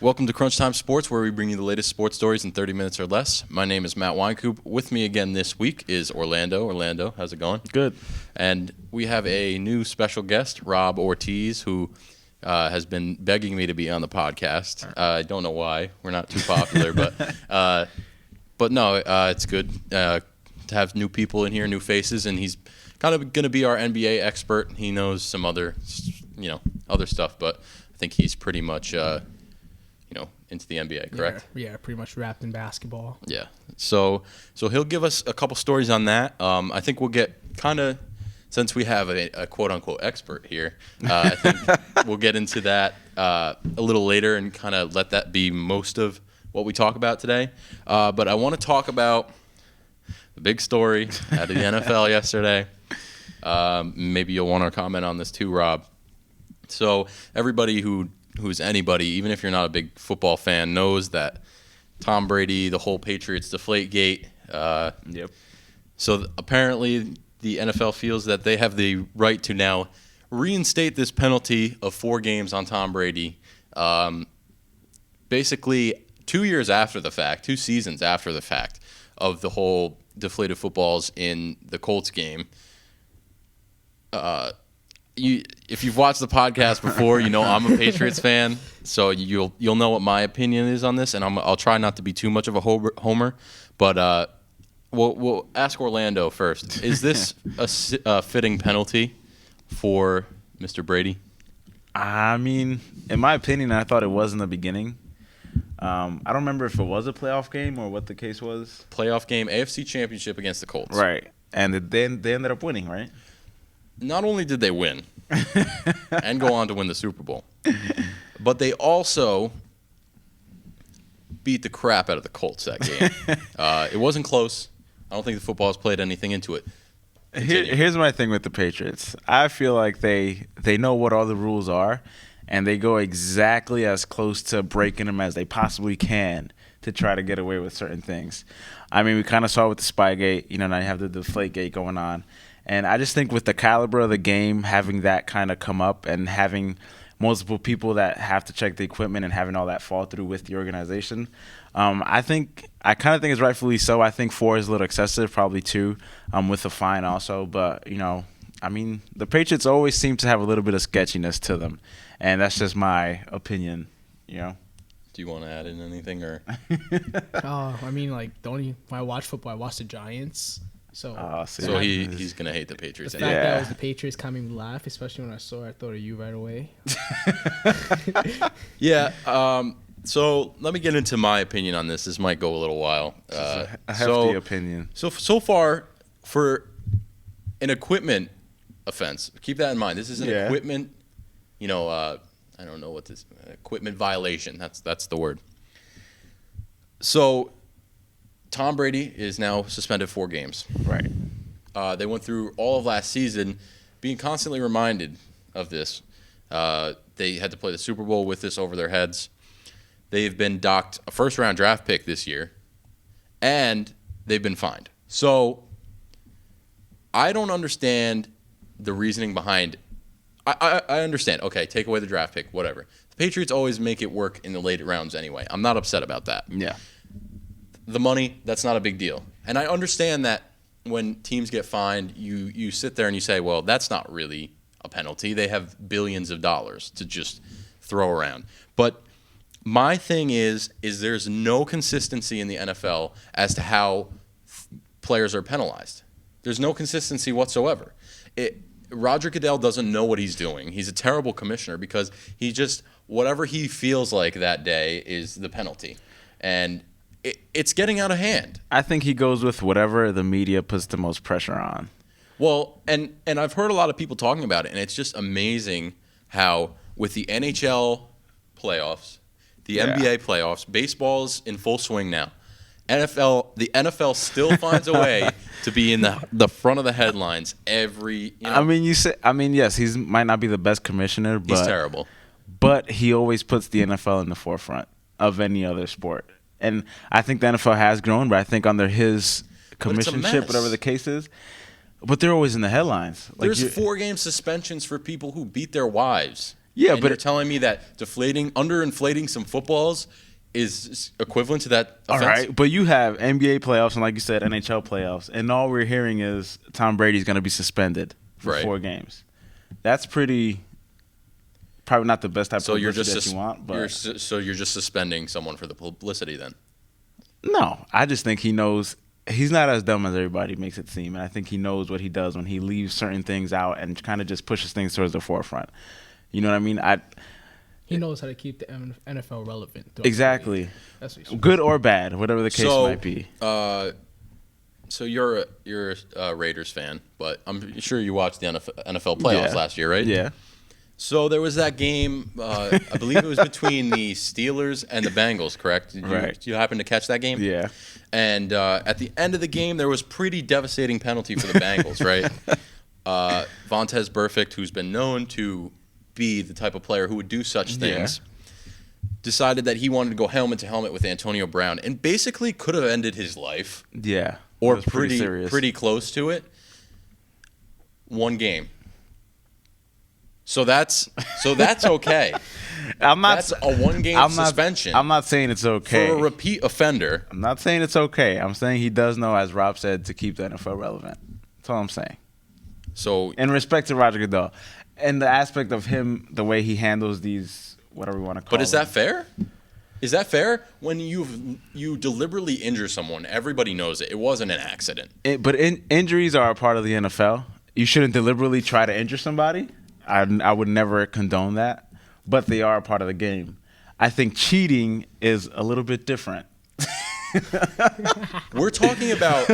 welcome to Crunch Time Sports, where we bring you the latest sports stories in 30 minutes or less. My name is Matt Weinkoop. With me again this week is Orlando. Orlando, how's it going? Good. And we have a new special guest, Rob Ortiz, who has been begging me to be on the podcast. I don't know why. We're not too popular, but no, it's good to have new people in here, new faces, and he's kind of going to be our NBA expert. He knows some other stuff, but I think he's pretty much, into the NBA, correct? Yeah, pretty much wrapped in basketball. Yeah. So he'll give us a couple stories on that. I think we'll get kind of, since we have a quote-unquote expert here, I think we'll get into that a little later and kind of let that be most of what we talk about today. But I want to talk about the big story out of the NFL yesterday. Maybe you'll want to comment on this too, Rob. So everybody who's anybody, even if you're not a big football fan, knows that Tom Brady, the whole Patriots Deflategate. Yep. So apparently the NFL feels that they have the right to now reinstate this penalty of 4 games on Tom Brady. Basically 2 years after the fact, 2 seasons after the fact of the whole deflated footballs in the Colts game. If you've watched the podcast before, you know I'm a Patriots fan, so you'll know what my opinion is on this, and I'll try not to be too much of a homer, but we'll ask Orlando first. Is this a fitting penalty for Mr. Brady? I mean, in my opinion, I thought it was in the beginning. I don't remember if it was a playoff game or what the case was. Playoff game, AFC Championship against the Colts. Right, and they ended up winning, right? Not only did they win and go on to win the Super Bowl, but they also beat the crap out of the Colts that game. It wasn't close. I don't think the football's played anything into it. Here's my thing with the Patriots. I feel like they know what all the rules are, and they go exactly as close to breaking them as they possibly can to try to get away with certain things. I mean, we kind of saw with the Spygate, now you have the Deflategate going on. And I just think with the caliber of the game, having that kind of come up and having multiple people that have to check the equipment and having all that fall through with the organization, I kind of think it's rightfully so. I think 4 is a little excessive, probably 2 with the fine also. But, I mean, the Patriots always seem to have a little bit of sketchiness to them. And that's just my opinion, Do you want to add in anything? Or? I mean, when I watch football, I watch the Giants. So he's going to hate the Patriots. The fact that it was the Patriots kind of made me laugh, especially when I saw it. I thought of you right away. Yeah. So let me get into my opinion on this. This might go a little while. A hefty opinion. So far, for an equipment offense, keep that in mind. This is an equipment, I don't know what this equipment violation. That's the word. So Tom Brady is now suspended 4 games. Right. They went through all of last season being constantly reminded of this. They had to play the Super Bowl with this over their heads. They've been docked a first-round draft pick this year, and they've been fined. So I don't understand the reasoning behind I understand. Okay, take away the draft pick, whatever. The Patriots always make it work in the late rounds anyway. I'm not upset about that. Yeah. The money, that's not a big deal. And I understand that when teams get fined, you sit there and you say, well, that's not really a penalty. They have billions of dollars to just throw around. But my thing is there's no consistency in the NFL as to how players are penalized. There's no consistency whatsoever. Roger Goodell doesn't know what he's doing. He's a terrible commissioner because he just, whatever he feels like that day is the penalty. And it's getting out of hand. I think he goes with whatever the media puts the most pressure on. Well, and I've heard a lot of people talking about it, and it's just amazing how with the NHL playoffs, the NBA playoffs, baseball's in full swing now. The NFL still finds a way to be in the front of the headlines every. Yes, he might not be the best commissioner, but he's terrible. But he always puts the NFL in the forefront of any other sport. And I think the NFL has grown, but I think under his commissionership, whatever the case is, but they're always in the headlines. There's 4-game suspensions for people who beat their wives. Yeah, and but you're telling me that underinflating some footballs is equivalent to that all offense? right. But you have NBA playoffs and, like you said, NHL playoffs, and all we're hearing is Tom Brady's going to be suspended for Right. 4 games. That's probably not the best type So of you're publicity just that you want. But you're just suspending someone for the publicity then. no, I just think he knows he's not as dumb as everybody makes it seem, and I think he knows what he does when he leaves certain things out and kind of just pushes things towards the forefront. You know what I mean? He knows how to keep the NFL relevant. throughout the Exactly. league. That's what he's Good or bad, whatever the case So, might be. So you're a Raiders fan, but I'm sure you watched the NFL playoffs Yeah. last year, right? Yeah. So there was that game. I believe it was between the Steelers and the Bengals. Correct? Did you happen to catch that game? Yeah. And at the end of the game, there was pretty devastating penalty for the Bengals, right? Vontaze Burfict, who's been known to be the type of player who would do such things, decided that he wanted to go helmet to helmet with Antonio Brown, and basically could have ended his life, Yeah. or It was serious. pretty close to it. 1 game. So that's okay. I'm not. That's a 1-game I'm not- suspension. I'm not saying it's okay. For a repeat offender. I'm not saying it's okay. I'm saying he does know, as Rob said, to keep the NFL relevant. That's all I'm saying. So In respect to Roger Goodell, and the aspect of him, the way he handles these, whatever we want to call. But is that fair? Is that fair? When you deliberately injure someone, everybody knows it. It wasn't an accident. Injuries are a part of the NFL. You shouldn't deliberately try to injure somebody. I would never condone that, but they are a part of the game. I think cheating is a little bit different. We're talking about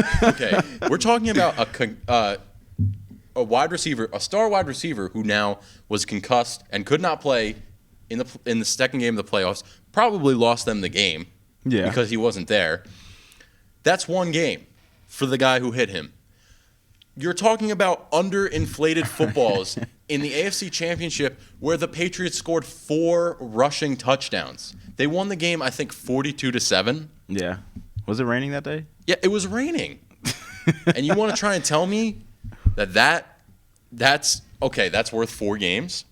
a wide receiver, a star wide receiver who now was concussed and could not play in the second game of the playoffs. Probably lost them the game because he wasn't there. That's 1 game for the guy who hit him. You're talking about underinflated footballs in the AFC Championship where the Patriots scored 4 rushing touchdowns. They won the game, I think, 42-7. Yeah. Was it raining that day? Yeah, it was raining. And you want to try and tell me that's okay, that's worth 4 games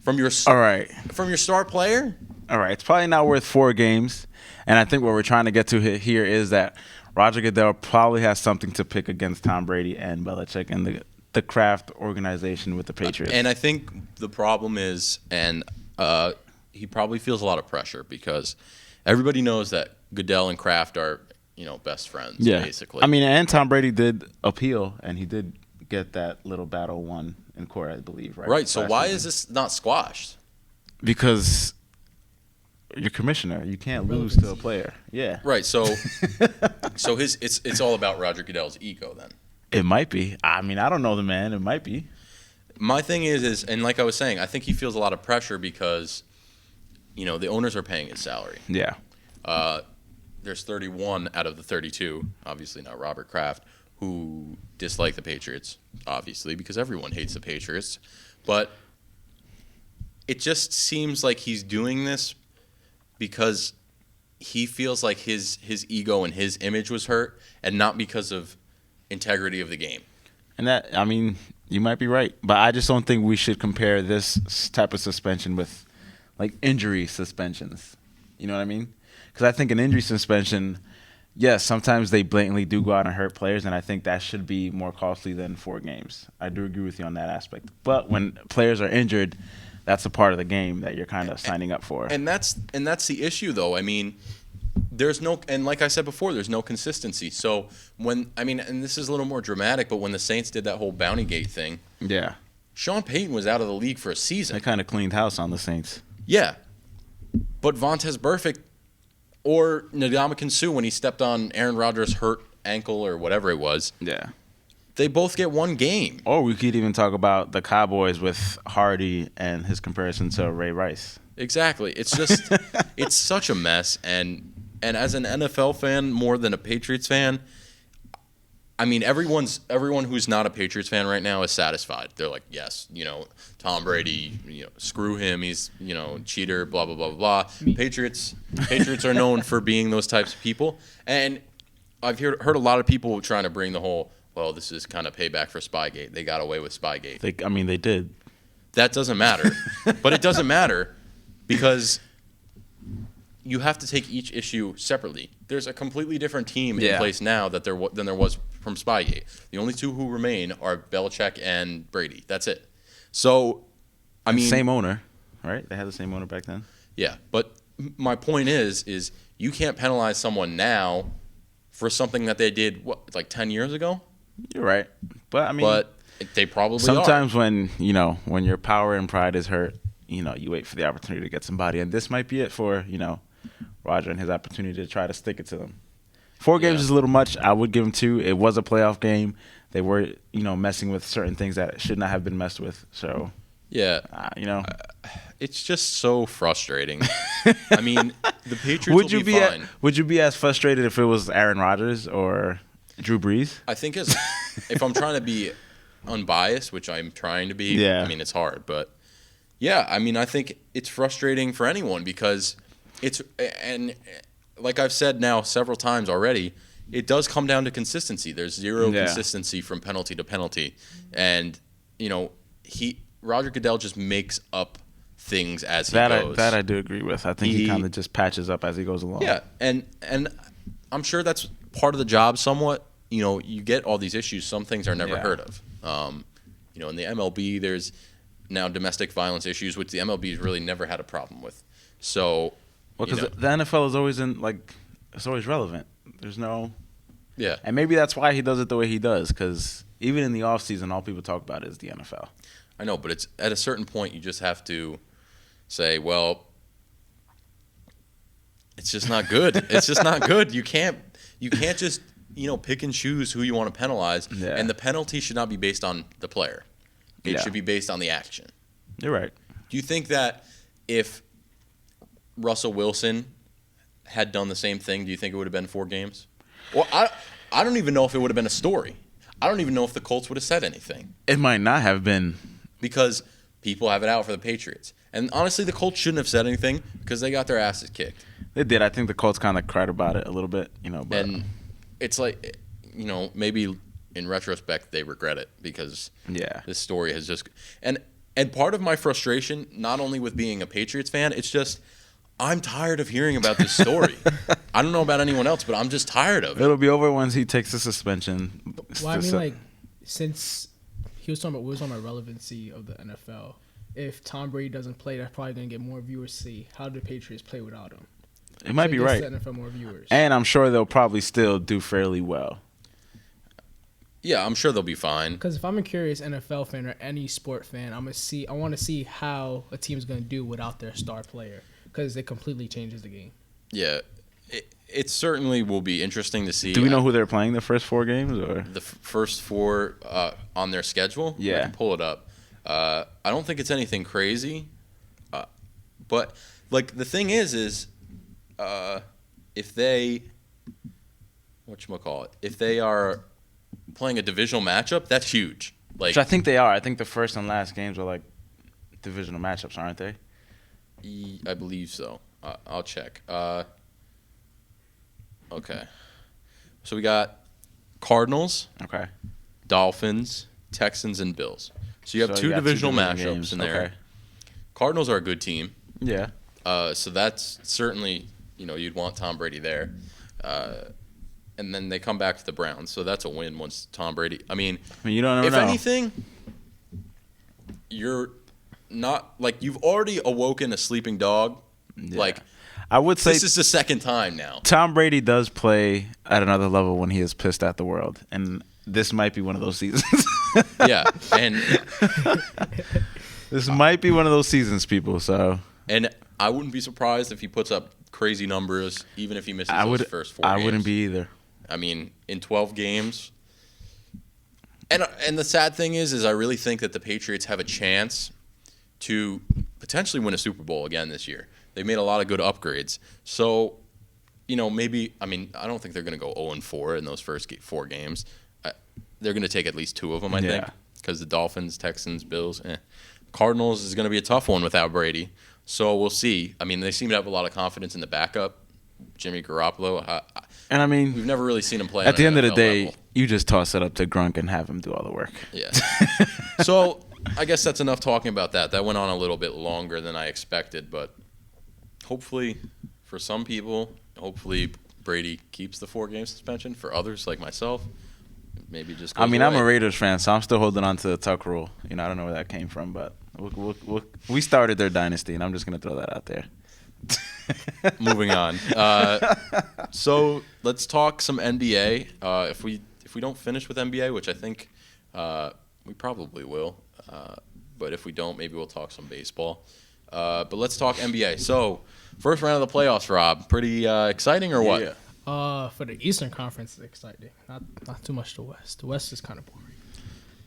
from your All right. from your star player? All right. It's probably not worth 4 games. And I think what we're trying to get to here is that Roger Goodell probably has something to pick against Tom Brady and Belichick and the Kraft organization with the Patriots. And I think the problem is, he probably feels a lot of pressure because everybody knows that Goodell and Kraft are, best friends, basically. I mean, and Tom Brady did appeal, and he did get that little battle won in court, I believe, right? Right. So Last why season. is this not squashed? Because you're commissioner. You can't lose to a player. Yeah. Right. So it's all about Roger Goodell's ego then. It might be. I mean, I don't know the man. It might be. My thing is, and like I was saying, I think he feels a lot of pressure because, the owners are paying his salary. Yeah. There's 31 out of the 32, obviously not Robert Kraft, who dislike the Patriots, obviously, because everyone hates the Patriots. But it just seems like he's doing this because he feels like his ego and his image was hurt, and not because of integrity of the game. And that, I mean, you might be right. But I just don't think we should compare this type of suspension with, like, injury suspensions. You know what I mean? Because I think an injury suspension, yes, sometimes they blatantly do go out and hurt players, and I think that should be more costly than 4 games. I do agree with you on that aspect. But when players are injured, that's a part of the game that you're kind of signing up for. And that's the issue, though. I mean, there's no, and like I said before, there's no consistency. So and this is a little more dramatic, but when the Saints did that whole Bounty Gate thing, Yeah. Sean Payton was out of the league for a season. They kind of cleaned house on the Saints. Yeah. But Vontaze Burfict or Ndamukong Suh, when he stepped on Aaron Rodgers' hurt ankle or whatever it was, Yeah. they both get 1 game. Or we could even talk about the Cowboys with Hardy and his comparison to Ray Rice. Exactly. It's just it's such a mess, and as an NFL fan more than a Patriots fan, I mean everyone who's not a Patriots fan right now is satisfied. They're like, yes, Tom Brady, screw him, he's, cheater, blah blah blah blah. Patriots are known for being those types of people, and I've heard a lot of people trying to bring the whole, well, this is kind of payback for Spygate. They got away with Spygate. They did. that doesn't matter. But it doesn't matter because you have to take each issue separately. There's a completely different team in place now than there was from Spygate. The only two who remain are Belichick and Brady. That's it. So, I mean, same owner, right? They had the same owner back then. Yeah, but my point is you can't penalize someone now for something that they did like 10 years ago. You're right, but I mean, they probably sometimes when your power and pride is hurt, you wait for the opportunity to get somebody, and this might be it for Roger and his opportunity to try to stick it to them. 4 games is a little much. I would give them 2. It was a playoff game. They were messing with certain things that should not have been messed with. So yeah, it's just so frustrating. I mean, the Patriots will be fine. Would you be as frustrated if it was Aaron Rodgers or Drew Brees? I think if I'm trying to be unbiased, which I'm trying to be, I mean, it's hard. But, yeah, I mean, I think it's frustrating for anyone because and like I've said now several times already, it does come down to consistency. There's zero consistency from penalty to penalty. And, Roger Goodell just makes up things as he goes. That I do agree with. I think he kind of just patches up as he goes along. Yeah, and I'm sure that's part of the job somewhat. You get all these issues. Some things are never heard of. In the MLB, there's now domestic violence issues, which the MLB has really never had a problem with. So, because the NFL is always it's always relevant. There's no. Yeah. And maybe that's why he does it the way he does, because even in the offseason, all people talk about is the NFL. I know, but it's at a certain point you just have to say, well, it's just not good. It's just not good. You can't just pick and choose who you want to penalize, and the penalty should not be based on the player. It should be based on the action. You're right. Do you think that if Russell Wilson had done the same thing, do you think it would have been 4 games? Well, I don't even know if it would have been a story. I don't even know if the Colts would have said anything. It might not have been. Because people have it out for the Patriots. And honestly, the Colts shouldn't have said anything because they got their asses kicked. They did. I think the Colts kind of cried about it a little bit, But. And it's like, maybe in retrospect they regret it because this story has just – and part of my frustration, not only with being a Patriots fan, it's just I'm tired of hearing about this story. I don't know about anyone else, but I'm just tired of it. It'll be over once he takes the suspension. Well, I mean, since – we was talking about relevancy of the NFL. If Tom Brady doesn't play, that's probably going to get more viewers to see how the Patriots play without him. It might be right. The NFL more viewers. And I'm sure they'll probably still do fairly well. Yeah, I'm sure they'll be fine. Because if I'm a curious NFL fan or any sport fan, I want to see how a team's going to do without their star player because it completely changes the game. Yeah. It certainly will be interesting to see. Do we know who they're playing the first 4 games? Or the first 4 on their schedule? Yeah. I can pull it up. I don't think it's anything crazy. But, the thing is if they – whatchamacallit? If they are playing a divisional matchup, that's huge. Which I think they are. I think the first and last games are, divisional matchups, aren't they? I believe so. I'll check. Okay. So we got Cardinals, Dolphins, Texans, and Bills. So you have 2 divisional matchups in there. Okay. Cardinals are a good team. Yeah. So that's certainly, you'd want Tom Brady there. And then they come back to the Browns. So that's a win once Tom Brady. I mean you don't know. If anything, you're not you've already awoken a sleeping dog. Yeah. I would say this is the second time now. Tom Brady does play at another level when he is pissed at the world, and this might be one of those seasons. Yeah, and this might be one of those seasons, people. So, and I wouldn't be surprised if he puts up crazy numbers, even if he misses those first 4 games. I wouldn't be either. I mean, in 12 games. And the sad thing is I really think that the Patriots have a chance to potentially win a Super Bowl again this year. They made a lot of good upgrades. So, maybe – I mean, I don't think they're going to go 0-4 in those first 4 games. They're going to take at least 2 of them, I think, because the Dolphins, Texans, Bills. Cardinals is going to be a tough one without Brady. So we'll see. I mean, they seem to have a lot of confidence in the backup, Jimmy Garoppolo. And, I mean – we've never really seen him play at the end of the day, level. You just toss it up to Gronk and have him do all the work. Yeah. So – I guess that's enough talking about that. That went on a little bit longer than I expected, but hopefully, for some people, hopefully Brady keeps the 4-game suspension. For others, like myself, maybe just goes I mean, I'm away. a Raiders fan, so I'm still holding on to the Tuck rule. I don't know where that came from, but we started their dynasty, and I'm just going to throw that out there. Moving on. So let's talk some NBA. If we don't finish with NBA, which I think we probably will, but if we don't, maybe we'll talk some baseball. But let's talk NBA. So first round of the playoffs, Rob. Pretty exciting or what? Yeah. For the Eastern Conference, it's exciting. Not too much the West. The West is kind of boring.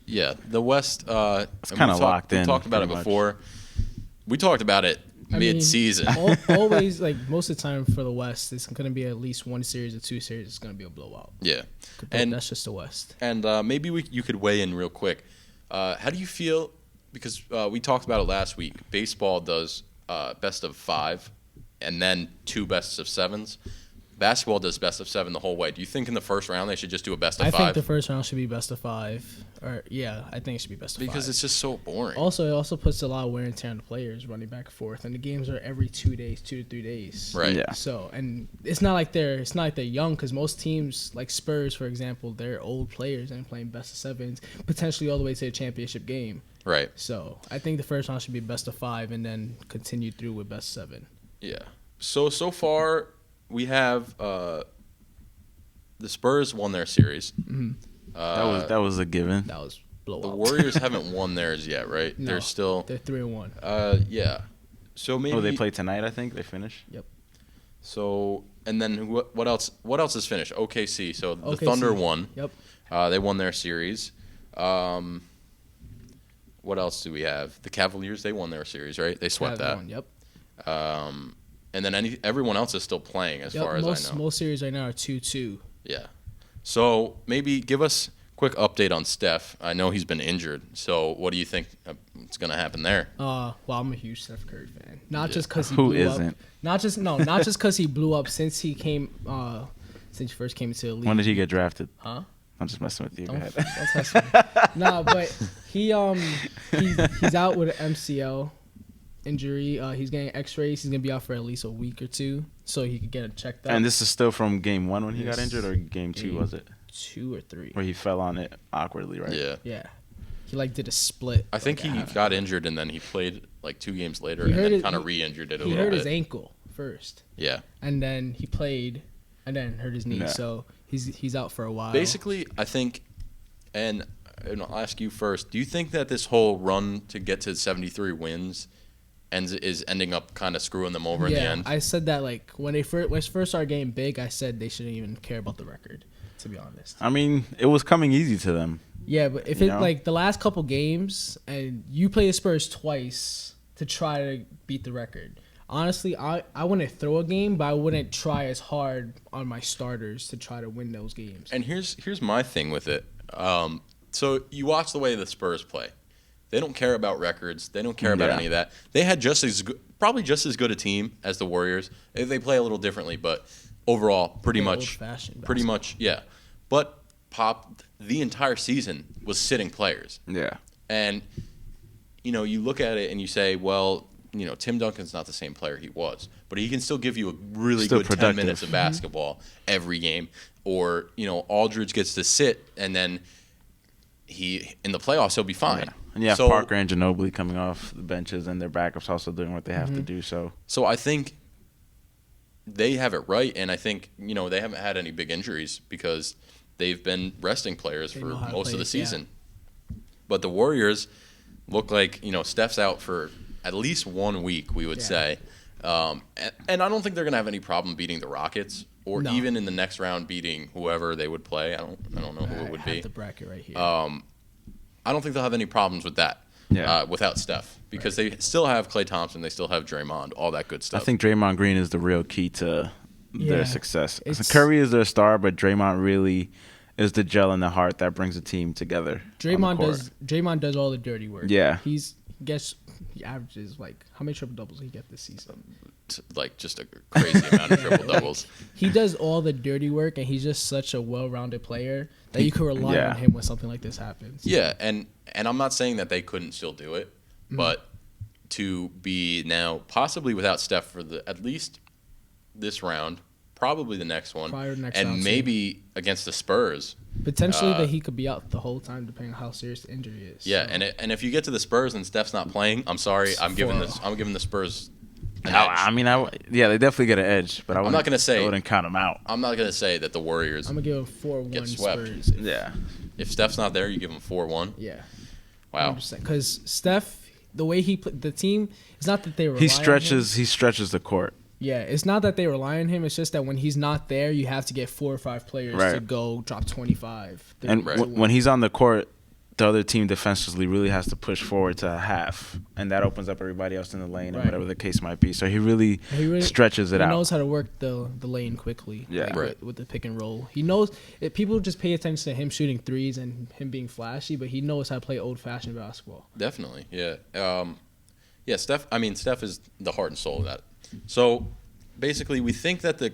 Yeah, the West. It's kind of locked in. We talked about it pretty much. before. We talked about it mid-season. Always, like most of the time for the West, it's going to be at least one series or two series. It's going to be a blowout. Yeah, But and that's just the West. And maybe you could weigh in real quick. How do you feel? Because we talked about it last week. Baseball does best of 5, and then 2 best of 7s. Basketball does best of 7 the whole way. Do you think in the first round they should just do a best of 5? I think the first round should be best of 5. I think it should be best of 5. Because it's just so boring. Also, it also puts a lot of wear and tear on the players running back and forth, and the games are every 2 days, 2 to 3 days. Right. Yeah. So, and it's not like they're young, because most teams like Spurs, for example, they're old players and playing best of 7s, potentially all the way to the championship game. Right. So, I think the first round should be best of 5, and then continue through with best 7. Yeah. So far we have the Spurs won their series. Mm-hmm. That was a given. That was The blowout. Warriors haven't won theirs yet, right? No. They're still. They're 3-1. Yeah. So maybe. Oh, they play tonight. I think they finish. Yep. So and then what else? What else is finished? OKC. So the OKC. Thunder won. Yep. They won their series. What else do we have? The Cavaliers. They won their series, right? They swept that. Yep. And then everyone else is still playing, as far as I know. Most series right now are 2-2. Yeah. So maybe give us a quick update on Steph. I know he's been injured. So what do you think is going to happen there? Well, I'm a huge Steph Curry fan. Not Yeah. just because he Who blew isn't? up. Not just because he blew up since he first came into the league. When did he get drafted? Huh? I'm just messing with you. Go Don't, ahead. don't test me. Nah, but he's out with an MCL injury. He's getting X-rays. He's gonna be out for at least a week or 2, so he could get it checked out. And this is still from game 1 when he got Yes. injured, or game 2 was it? 2 or 3. Where he fell on it awkwardly, right? Yeah. Yeah, he did a split. I think like, he at got halftime. injured and then he played like 2 games later He and hurt then his- kind of re-injured it a He little hurt bit. his ankle first, Yeah. and then he played, and then hurt his knee. Yeah. So he's out for a while. Basically, I think, and I'll ask you first, do you think that this whole run to get to 73 wins is ending up kind of screwing them over in the end? I said that like when they first started getting big, I said they shouldn't even care about the record, to be honest. I mean, it was coming easy to them. Yeah, but if You it know? like the last couple games and you play the Spurs twice to try to beat the record. Honestly, I wouldn't throw a game, but I wouldn't try as hard on my starters to try to win those games. And here's my thing with it. So you watch the way the Spurs play. They don't care about records. They don't care about Yeah. any of that. They had probably just as good a team as the Warriors. They play a little differently, but overall, pretty Yeah, much, old-fashioned pretty basketball. much, yeah. But Pop, the entire season was sitting players, Yeah. and you look at it and you say, well, Tim Duncan's not the same player he was, but he can still give you a really Still good 10 productive. minutes of basketball every game. Or Aldridge gets to sit, and then he in the playoffs he'll be fine. And you have So- Parker and Ginobili coming off the benches, and their backups also doing what they have to do. So So I think they have it right, and I think they haven't had any big injuries because they've been resting players They for know how to most of play the it, yeah. season. But the Warriors look like Steph's out for at least 1 week, we would Yeah. say, and I don't think they're gonna have any problem beating the Rockets or No. even in the next round beating whoever they would play. I don't know who I it would have be. the bracket right here. I don't think they'll have any problems with that. Yeah. Without Steph, because they still have Klay Thompson, they still have Draymond, all that good I stuff. think Draymond Green is the real key to Yeah, their success. it's- Curry is their star, but Draymond really is the gel in the heart that brings the team together. on the court. Draymond does all the dirty work. Yeah. He averages like how many triple doubles he get this season? like just a crazy amount of triple doubles. He does all the dirty work, and he's just such a well-rounded player that you can rely on him when something like this happens. Yeah, and I'm not saying that they couldn't still do it, but to be now possibly without Steph for at least this round, probably the next one, Prior to next and round, too. maybe against the Spurs. Potentially that he could be out the whole time, depending on how serious the injury is. Yeah, So, and if you get to the Spurs and Steph's not playing, I'm sorry, I'm giving the Spurs an edge. I mean, they definitely get an edge, but I wouldn't count them out. I'm not gonna say that the Warriors. I'm gonna give him 4-1 Get swept. Spurs. Yeah. If Steph's not there, you give them 4-1. Yeah. Wow. Because Steph, the way he put the team, it's not that they rely He on stretches him. the court. Yeah, it's not that they rely on him. It's just that when he's not there, you have to get 4 or 5 players to Right. go drop 25. And when he's on the court, the other team defensively really has to push forward to a half, and that opens up everybody else in the lane, Right. and whatever the case might be. So he really stretches it he out. knows how to work the lane quickly. Yeah. like, Right. with the pick and roll. He knows people just pay attention to him shooting threes and him being flashy, but he knows how to play old fashioned basketball. Definitely, yeah. Yeah, Steph. I mean, Steph is the heart and soul of that. So basically, we think that the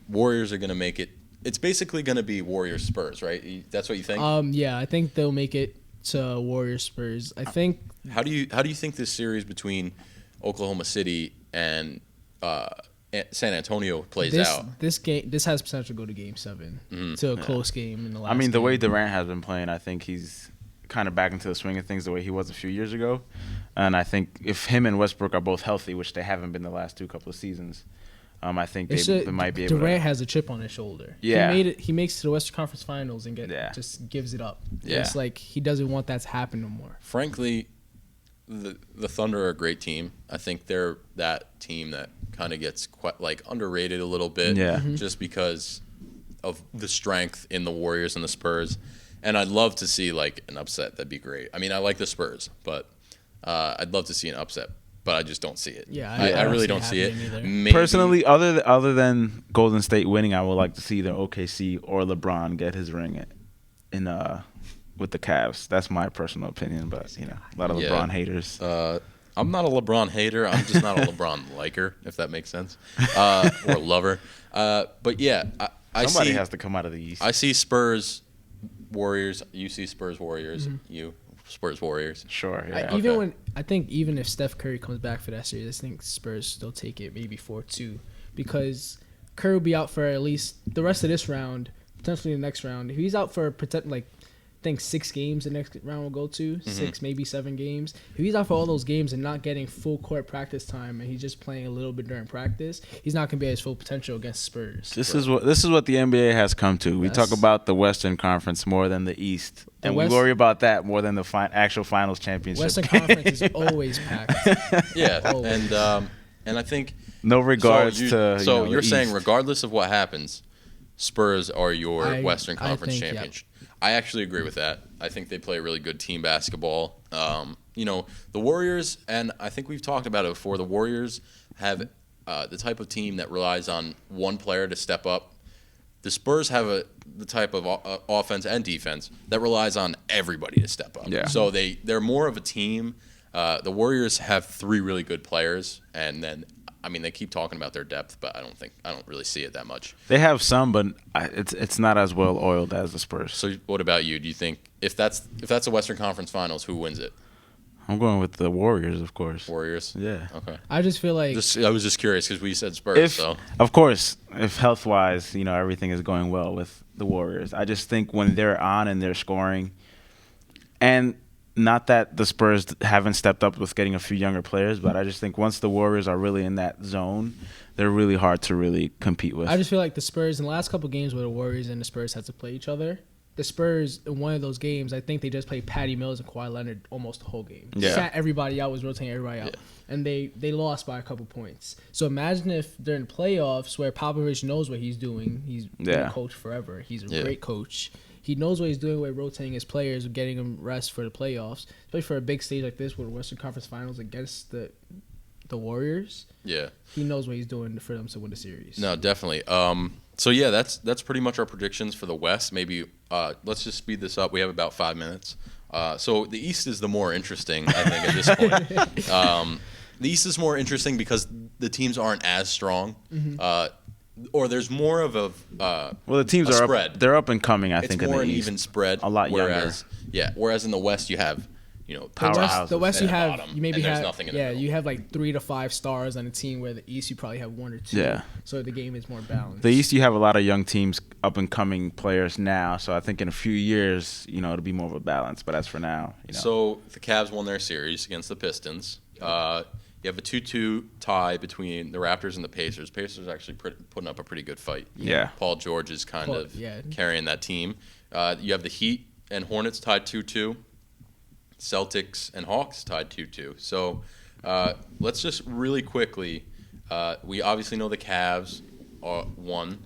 Warriors are going to make it. It's basically going to be Warriors Spurs, right? That's what you think. Yeah, I think they'll make it to Warriors Spurs. I think How do you think this series between Oklahoma City and San Antonio plays out? this has potential to go to Game 7 to a close game in the last. I mean, the game. way Durant has been playing, I think he's kind of back into the swing of things the way he was a few years ago. And I think if him and Westbrook are both healthy, which they haven't been the last couple of seasons, I think they might be able to. Durant has a chip on his shoulder. Yeah. He makes it to the Western Conference Finals and just gives it up. Yeah. It's like he doesn't want that to happen no more. Frankly, the Thunder are a great team. I think they're that team that kind of gets quite like underrated a little bit, just because of the strength in the Warriors and the Spurs. And I'd love to see like an upset. That'd be great. I mean, I like the Spurs, but I'd love to see an upset. But I just don't see it. Yeah, I really don't see it. either. Maybe, Personally, other than Golden State winning, I would like to see either OKC or LeBron get his ring with the Cavs. That's my personal opinion, but a lot of LeBron haters. I'm not a LeBron hater. I'm just not a LeBron liker, if that makes sense, or lover. But yeah, Somebody has to come out of the East. I see Spurs, Warriors. You see Spurs, Warriors. You Spurs, Warriors. Sure. Yeah. Even if Steph Curry comes back for that series, I think Spurs still take it maybe 4-2 because Curry will be out for at least the rest of this round, potentially the next round. If he's out for I think 6 games the next round will go to 6, maybe 7 games. If he's out for all those games and not getting full court practice time and he's just playing a little bit during practice, he's not going to be at his full potential against Spurs. This is what the NBA has come to. We talk about the Western Conference more than the East, and we worry about that more than the actual Finals championship. Western Conference is always packed. Yeah, Always. and I think no regards to. So you're the saying East. regardless of what happens, Spurs are your Western I Conference think, champions. I actually agree with that. I think they play really good team basketball. The Warriors, and I think we've talked about it before, the Warriors have the type of team that relies on one player to step up. The Spurs have the type of offense and defense that relies on everybody to step up. Yeah. So they're more of a team. The Warriors have 3 really good players, and then they keep talking about their depth, but I don't really see it that much. They have some, but it's not as well oiled as the Spurs. So what about you? Do you think if that's a Western Conference Finals, who wins it? I'm going with the Warriors, of course. Warriors. Yeah. Okay. I just feel like I was just curious because we said Spurs. Of course, if health-wise, everything is going well with the Warriors. I just think when they're on and they're scoring, and not that the Spurs haven't stepped up with getting a few younger players, but I just think once the Warriors are really in that zone, they're really hard to really compete with. I just feel like the Spurs in the last couple games where the Warriors and the Spurs had to play each other, the Spurs in one of those games, I think they just played Patty Mills and Kawhi Leonard almost the whole game. Yeah. Sat everybody out, was rotating everybody out. Yeah. And they lost by a couple points. So imagine if during playoffs where Popovich knows what he's doing, he's been a coach forever. He's a great coach. He knows what he's doing with rotating his players and getting them rest for the playoffs, especially for a big stage like this with the Western Conference Finals against the Warriors. Yeah. He knows what he's doing for them to win the series. No, definitely. So that's pretty much our predictions for the West. Maybe let's just speed this up. We have about 5 minutes. So the East is the more interesting, I think, at this point. The East is more interesting because the teams aren't as strong, or there's more of a Well, the teams a are spread. up. They're up and coming. I It's think more in an the East. even spread. A lot whereas, yeah. Whereas in the West, you have Powerhouses. The West, you at the have bottom, you maybe and there's have nothing in the yeah, middle. you have like 3 to 5 stars on a team. Where the East, you probably have 1 or 2. Yeah. So the game is more balanced. The East, you have a lot of young teams, up and coming players now. So I think in a few years, it'll be more of a balance. But as for now, So the Cavs won their series against the Pistons. You have a 2-2 tie between the Raptors and the Pacers. Pacers are actually putting up a pretty good fight. Yeah. Paul George is kind of yeah. carrying that team. You have the Heat and Hornets tied 2-2. Celtics and Hawks tied 2-2. So let's just really quickly, we obviously know the Cavs won.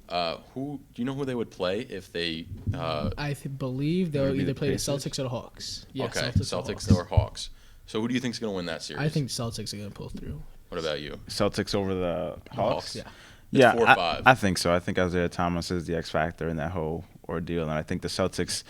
Do you know who they would play if they? I believe they'll Maybe either the play the Pacers? Celtics or the Hawks. Yeah, Okay, Celtics or Hawks. So who do you think is going to win that series? I think Celtics are gonna pull through. What about you? Celtics over the Hawks. Yeah. Yeah, 4-5. I think so. I think Isaiah Thomas is the X factor in that whole ordeal, and I think the Celtics,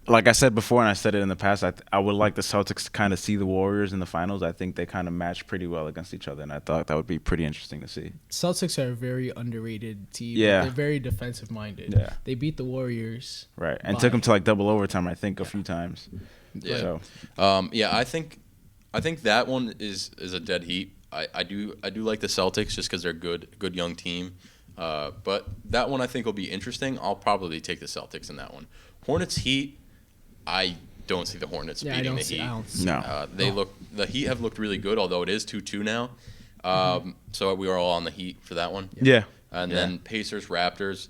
like I said before, and I said it in the past, I would like the Celtics to kind of see the Warriors in the finals. I think they kind of match pretty well against each other, and I thought that would be pretty interesting to see. Celtics are a very underrated team. Yeah. They're very defensive minded. Yeah. They beat the Warriors. Right, and Bye. took them to like double overtime, I think, a few times. Yeah. So, I think that one is a dead heat. I do like the Celtics just because they're good young team. But that one I think will be interesting. I'll probably take the Celtics in that one. Hornets Heat, I don't see the Hornets Yeah, I beating don't the see. Heat. I don't see. No. The Heat have looked really good, although it is 2-2 now. So we are all on the Heat for that one. yeah. And then Pacers Raptors,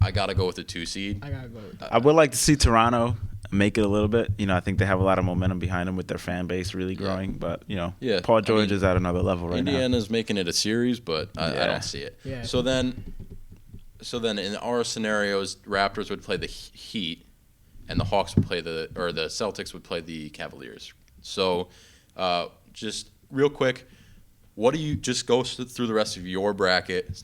I gotta go with the 2 seed. I gotta go with that. I would like to see Toronto make it a little bit. I think they have a lot of momentum behind them with their fan base really growing. But, Yeah, Paul I George mean, is at another level right now. Indiana's making it a series, but I Yeah. don't see it. Yeah. So then in our scenarios, Raptors would play the Heat, and the Hawks would play the Celtics would play the Cavaliers. So, just real quick, what do you just go through the rest of your bracket?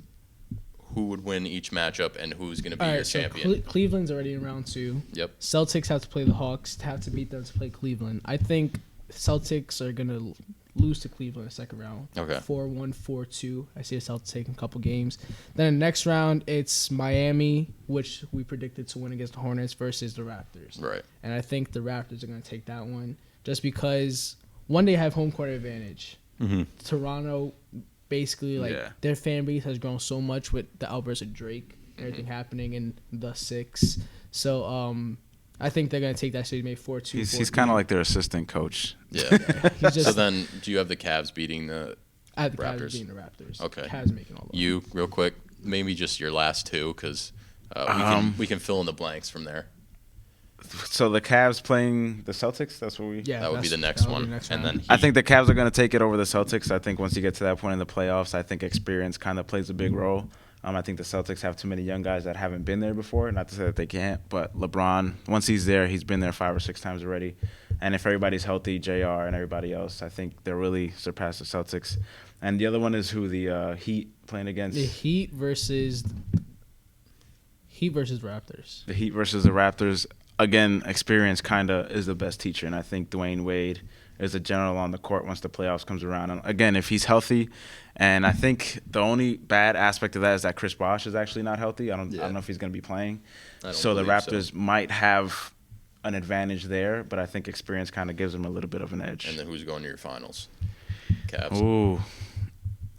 Who would win each matchup, and who's going to be All your right, so champion? Cleveland's already in round 2. Yep. Celtics have to play the Hawks to have to beat them to play Cleveland. I think Celtics are gonna lose to Cleveland in the second round. Okay. 4-1, 4-2. I see the Celtics taking a couple games. Then in the next round, it's Miami, which we predicted to win against the Hornets, versus the Raptors. Right. And I think the Raptors are gonna take that one just because one, they have home court advantage. Mm-hmm. Toronto, basically, Yeah. their fan base has grown so much with the outburst of Drake and everything happening in the 6. So I think they're gonna take that series maybe 4-2. He's kind of like their assistant coach. Yeah. He's just So then, do you have the Cavs beating the I have the Raptors. Cavs beating the Raptors. Okay. Cavs making all of them. you real quick? Maybe just your last two, because we can fill in the blanks from there. So the Cavs playing the Celtics. That's what we. Yeah, That would be that's- the next that would be one, the next and round. then I think the Cavs are going to take it over the Celtics. I think once you get to that point in the playoffs, I think experience kind of plays a big role. I think the Celtics have too many young guys that haven't been there before. Not to say that they can't, but LeBron, once he's there, he's been there 5 or 6 times already. And if everybody's healthy, JR and everybody else, I think they'll really surpass the Celtics. And the other one is who the Heat playing against. The Heat versus Raptors. The Heat versus the Raptors. Again, experience kind of is the best teacher, and I think Dwayne Wade is a general on the court once the playoffs comes around. And again, if he's healthy, and I think the only bad aspect of that is that Chris Bosh is actually not healthy. I don't know if he's going to be playing. I don't So the believe Raptors might have an advantage there, but I think experience kind of gives them a little bit of an edge. And then who's going to your finals? Cavs. Ooh,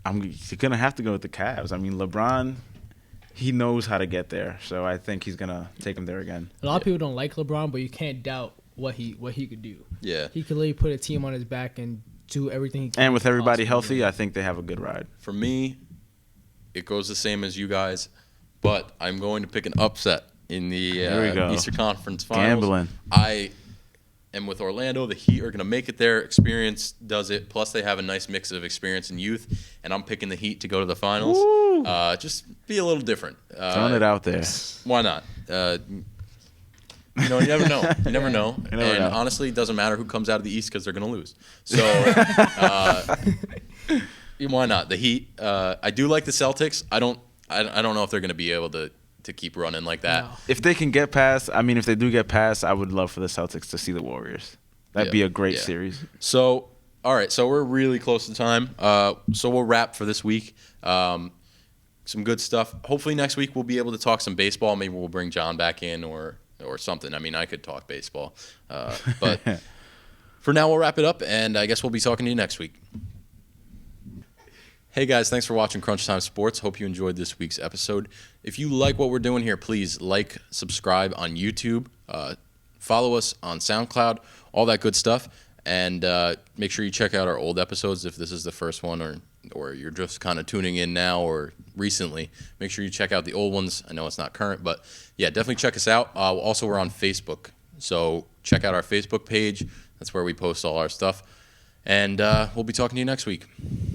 you're going to have to go with the Cavs. I mean, LeBron, he knows how to get there, so I think he's going to take him there again. A lot of people don't like LeBron, but you can't doubt what he could do. Yeah. He could literally put a team on his back and do everything he can. And with everybody possibly healthy, do. I think they have a good ride. For me, it goes the same as you guys, but I'm going to pick an upset in the There we go. Eastern Conference Finals. Gambling. I am with Orlando. The Heat are going to make it there. Experience does it. Plus, they have a nice mix of experience and youth, and I'm picking the Heat to go to the finals. Woo! Just be a little different. Throwing it out there. Why not? You never know. You never know. You never know. Honestly, it doesn't matter who comes out of the East because they're going to lose. So why not? The Heat. I do like the Celtics. I don't know if they're going to be able to to keep running like that. No. If they can get past, I mean, if they do get past, I would love for the Celtics to see the Warriors. That'd Yeah, be a great yeah. series. So, all right, so we're really close to time. So we'll wrap for this week. Some good stuff. Hopefully next week we'll be able to talk some baseball. Maybe we'll bring John back in or something. I mean, I could talk baseball. But for now, we'll wrap it up, and I guess we'll be talking to you next week. Hey guys, thanks for watching Crunch Time Sports. Hope you enjoyed this week's episode. If you like what we're doing here, please like, subscribe on YouTube, follow us on SoundCloud, all that good stuff, and make sure you check out our old episodes if this is the first one or you're just kind of tuning in now or recently. Make sure you check out the old ones. I know it's not current, but yeah, definitely check us out. Also, we're on Facebook, so check out our Facebook page. That's where we post all our stuff, and we'll be talking to you next week.